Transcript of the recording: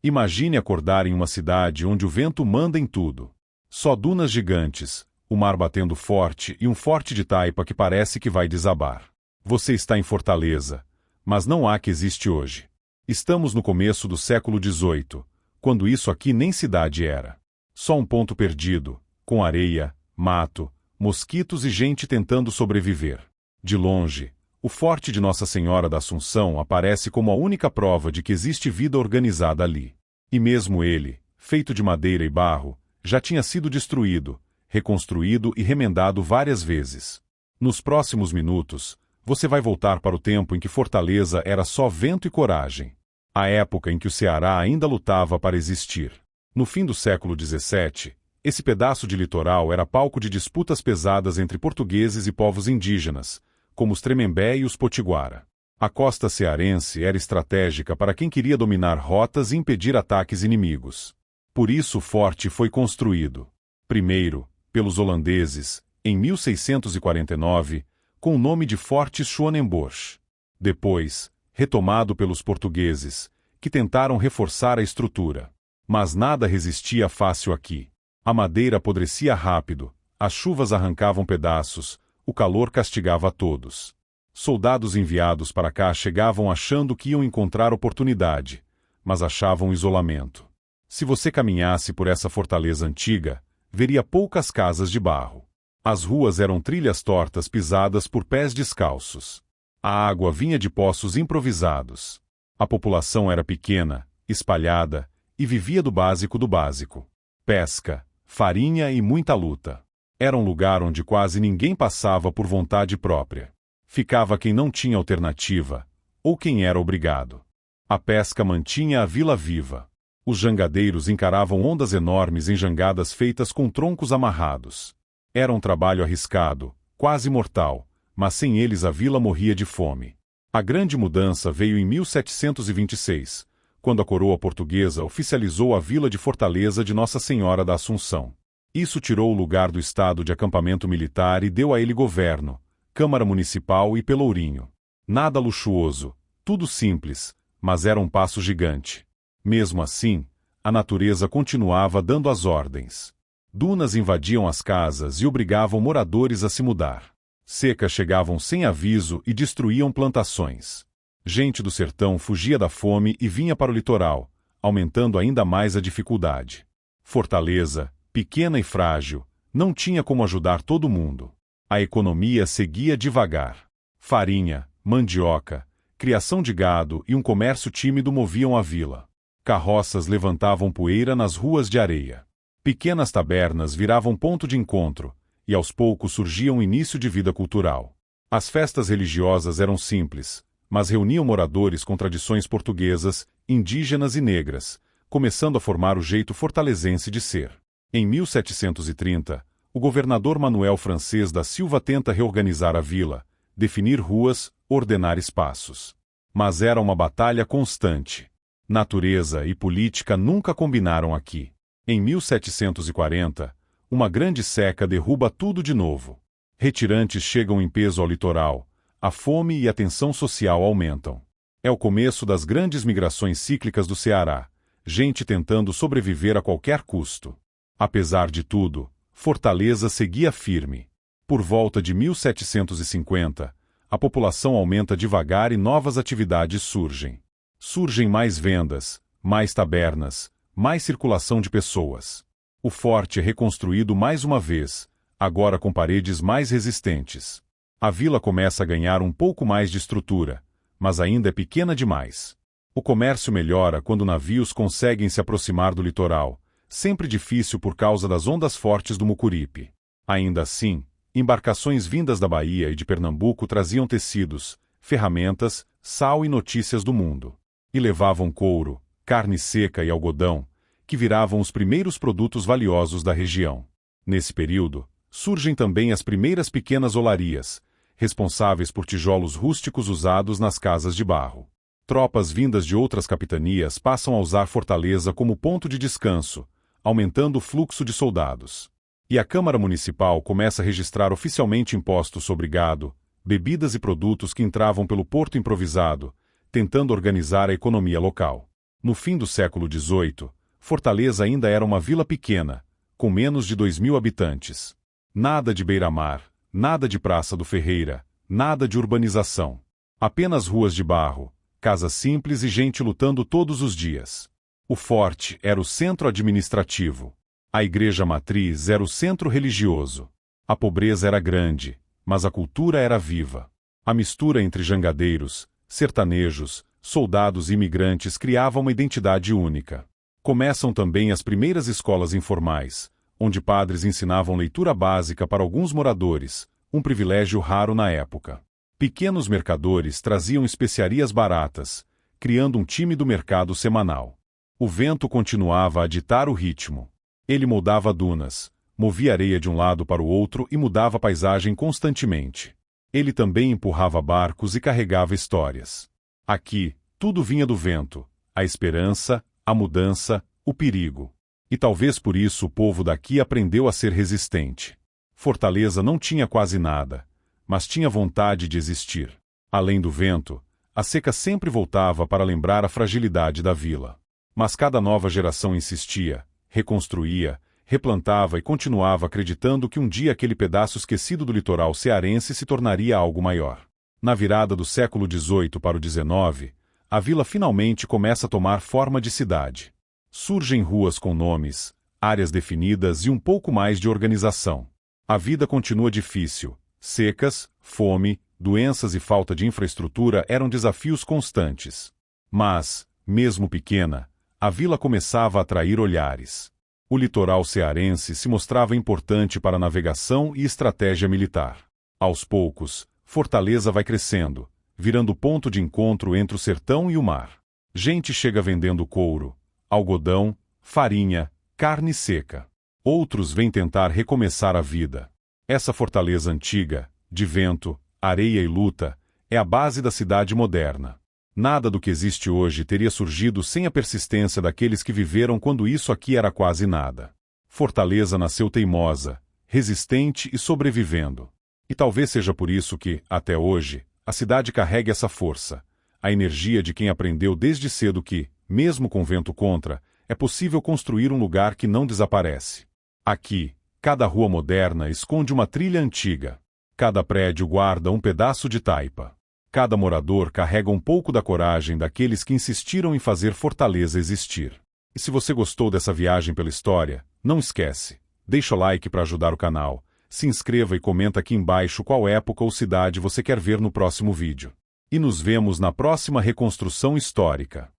Imagine acordar em uma cidade onde o vento manda em tudo. Só dunas gigantes, o mar batendo forte e um forte de taipa que parece que vai desabar. Você está em Fortaleza, mas não há que existe hoje. Estamos no começo do século XVIII, quando isso aqui nem cidade era. Só um ponto perdido, com areia, mato, mosquitos e gente tentando sobreviver. De longe, o forte de Nossa Senhora da Assunção aparece como a única prova de que existe vida organizada ali. E mesmo ele, feito de madeira e barro, já tinha sido destruído, reconstruído e remendado várias vezes. Nos próximos minutos, você vai voltar para o tempo em que Fortaleza era só vento e coragem. A época em que o Ceará ainda lutava para existir. No fim do século XVII, esse pedaço de litoral era palco de disputas pesadas entre portugueses e povos indígenas, como os Tremembé e os Potiguara. A costa cearense era estratégica para quem queria dominar rotas e impedir ataques inimigos. Por isso o forte foi construído. Primeiro, pelos holandeses, em 1649, com o nome de Forte Schwanenbosch. Depois, retomado pelos portugueses, que tentaram reforçar a estrutura. Mas nada resistia fácil aqui. A madeira apodrecia rápido, as chuvas arrancavam pedaços, o calor castigava a todos. Soldados enviados para cá chegavam achando que iam encontrar oportunidade, mas achavam isolamento. Se você caminhasse por essa fortaleza antiga, veria poucas casas de barro. As ruas eram trilhas tortas pisadas por pés descalços. A água vinha de poços improvisados. A população era pequena, espalhada, e vivia do básico. Pesca, farinha e muita luta. Era um lugar onde quase ninguém passava por vontade própria. Ficava quem não tinha alternativa, ou quem era obrigado. A pesca mantinha a vila viva. Os jangadeiros encaravam ondas enormes em jangadas feitas com troncos amarrados. Era um trabalho arriscado, quase mortal, mas sem eles a vila morria de fome. A grande mudança veio em 1726, quando a coroa portuguesa oficializou a vila de Fortaleza de Nossa Senhora da Assunção. Isso tirou o lugar do estado de acampamento militar e deu a ele governo, Câmara Municipal e pelourinho. Nada luxuoso, tudo simples, mas era um passo gigante. Mesmo assim, a natureza continuava dando as ordens. Dunas invadiam as casas e obrigavam moradores a se mudar. Secas chegavam sem aviso e destruíam plantações. Gente do sertão fugia da fome e vinha para o litoral, aumentando ainda mais a dificuldade. Fortaleza, pequena e frágil, não tinha como ajudar todo mundo. A economia seguia devagar. Farinha, mandioca, criação de gado e um comércio tímido moviam a vila. Carroças levantavam poeira nas ruas de areia. Pequenas tabernas viravam ponto de encontro, e aos poucos surgia um início de vida cultural. As festas religiosas eram simples, mas reuniam moradores com tradições portuguesas, indígenas e negras, começando a formar o jeito fortalezense de ser. Em 1730, o governador Manuel Francês da Silva tenta reorganizar a vila, definir ruas, ordenar espaços. Mas era uma batalha constante. Natureza e política nunca combinaram aqui. Em 1740, uma grande seca derruba tudo de novo. Retirantes chegam em peso ao litoral, a fome e a tensão social aumentam. É o começo das grandes migrações cíclicas do Ceará, gente tentando sobreviver a qualquer custo. Apesar de tudo, Fortaleza seguia firme. Por volta de 1750, a população aumenta devagar e novas atividades surgem. Surgem mais vendas, mais tabernas, mais circulação de pessoas. O forte é reconstruído mais uma vez, agora com paredes mais resistentes. A vila começa a ganhar um pouco mais de estrutura, mas ainda é pequena demais. O comércio melhora quando navios conseguem se aproximar do litoral, sempre difícil por causa das ondas fortes do Mucuripe. Ainda assim, embarcações vindas da Bahia e de Pernambuco traziam tecidos, ferramentas, sal e notícias do mundo. E levavam couro, carne seca e algodão, que viravam os primeiros produtos valiosos da região. Nesse período, surgem também as primeiras pequenas olarias, responsáveis por tijolos rústicos usados nas casas de barro. Tropas vindas de outras capitanias passam a usar Fortaleza como ponto de descanso, aumentando o fluxo de soldados. E a Câmara Municipal começa a registrar oficialmente impostos sobre gado, bebidas e produtos que entravam pelo porto improvisado, tentando organizar a economia local. No fim do século XVIII, Fortaleza ainda era uma vila pequena, com menos de 2.000 habitantes. Nada de beira-mar, nada de Praça do Ferreira, nada de urbanização. Apenas ruas de barro, casas simples e gente lutando todos os dias. O forte era o centro administrativo. A igreja matriz era o centro religioso. A pobreza era grande, mas a cultura era viva. A mistura entre jangadeiros, sertanejos, soldados e imigrantes criava uma identidade única. Começam também as primeiras escolas informais, onde padres ensinavam leitura básica para alguns moradores, um privilégio raro na época. Pequenos mercadores traziam especiarias baratas, criando um tímido mercado semanal. O vento continuava a ditar o ritmo. Ele moldava dunas, movia areia de um lado para o outro e mudava a paisagem constantemente. Ele também empurrava barcos e carregava histórias. Aqui, tudo vinha do vento, a esperança, a mudança, o perigo. E talvez por isso o povo daqui aprendeu a ser resistente. Fortaleza não tinha quase nada, mas tinha vontade de existir. Além do vento, a seca sempre voltava para lembrar a fragilidade da vila. Mas cada nova geração insistia, reconstruía, replantava e continuava acreditando que um dia aquele pedaço esquecido do litoral cearense se tornaria algo maior. Na virada do século XVIII para o XIX, a vila finalmente começa a tomar forma de cidade. Surgem ruas com nomes, áreas definidas e um pouco mais de organização. A vida continua difícil. Secas, fome, doenças e falta de infraestrutura eram desafios constantes. Mas, mesmo pequena, a vila começava a atrair olhares. O litoral cearense se mostrava importante para navegação e estratégia militar. Aos poucos, Fortaleza vai crescendo, virando ponto de encontro entre o sertão e o mar. Gente chega vendendo couro, algodão, farinha, carne seca. Outros vêm tentar recomeçar a vida. Essa fortaleza antiga, de vento, areia e luta, é a base da cidade moderna. Nada do que existe hoje teria surgido sem a persistência daqueles que viveram quando isso aqui era quase nada. Fortaleza nasceu teimosa, resistente e sobrevivendo. E talvez seja por isso que, até hoje, a cidade carrega essa força, a energia de quem aprendeu desde cedo que, mesmo com vento contra, é possível construir um lugar que não desaparece. Aqui, cada rua moderna esconde uma trilha antiga. Cada prédio guarda um pedaço de taipa. Cada morador carrega um pouco da coragem daqueles que insistiram em fazer Fortaleza existir. E se você gostou dessa viagem pela história, não esquece, deixa o like para ajudar o canal, se inscreva e comenta aqui embaixo qual época ou cidade você quer ver no próximo vídeo. E nos vemos na próxima reconstrução histórica.